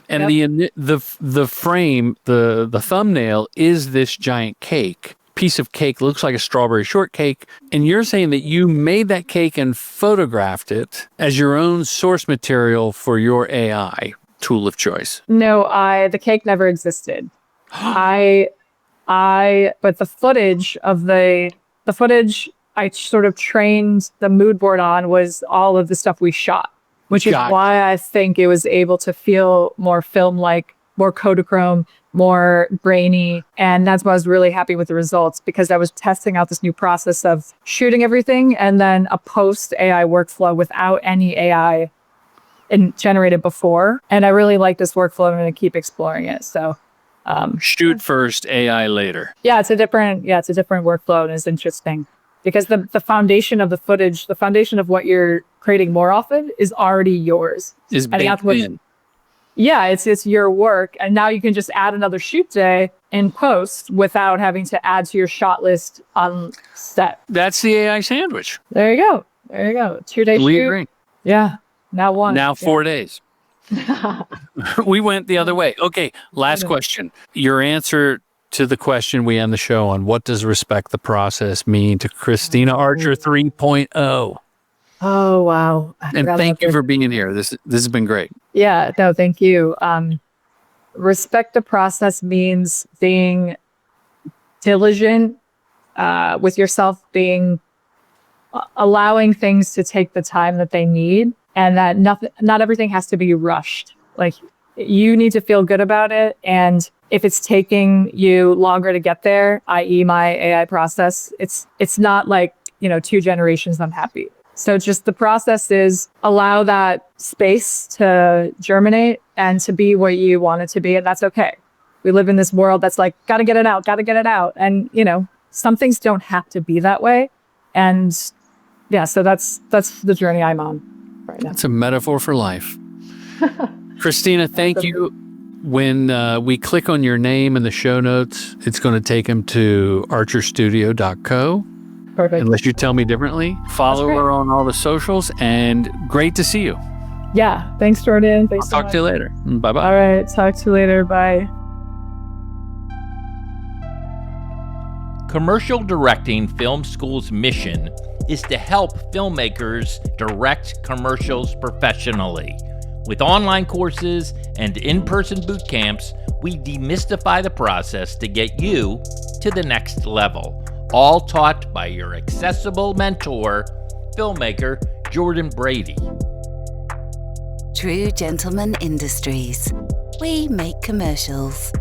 And the frame, the thumbnail is this giant cake. Piece of cake looks like a strawberry shortcake. And you're saying that you made that cake and photographed it as your own source material for your AI tool of choice. No, the cake never existed. But the footage I sort of trained the mood board on was all of the stuff we shot, which is why I think it was able to feel more film-like, more Kodachrome, more grainy. And that's why I was really happy with the results, because I was testing out this new process of shooting everything and then a post AI workflow without any AI generated before. And I really like this workflow. I'm going to keep exploring it. So shoot first, AI later. It's a different workflow, and it's interesting because the foundation of the footage, the foundation of what you're creating more often is already yours. Is baked in. Yeah, it's your work. And now you can just add another shoot day in post without having to add to your shot list on set. That's the AI sandwich. There you go. There you go. 2-day We shoot. agree. Yeah. Now one. Now 4 days. We went the other way. Okay, last question. Your answer to the question we end the show on, what does respect the process mean to Kristyna Archer 3.0? Oh, wow. And thank you for being here. This has been great. Yeah, no, thank you. Respect the process means being diligent with yourself, allowing things to take the time that they need, and that not everything has to be rushed. Like, you need to feel good about it. And if it's taking you longer to get there, i.e. my AI process, it's not like, 2 generations unhappy. So just the process is allow that space to germinate and to be what you want it to be. And that's okay. We live in this world that's like, got to get it out. And, some things don't have to be that way. And yeah, so that's the journey I'm on right now. It's a metaphor for life. Kristyna, thank you. When we click on your name in the show notes, it's going to take them to archerstudio.co. Perfect. Unless you tell me differently. Follow her on all the socials, and great to see you. Yeah. Thanks, Jordan. Thanks so much. Talk to you later. Bye-bye. All right. Talk to you later. Bye. Commercial Directing Film School's mission is to help filmmakers direct commercials professionally. With online courses and in-person boot camps, we demystify the process to get you to the next level. All taught by your accessible mentor, filmmaker Jordan Brady. True Gentleman Industries. We make commercials.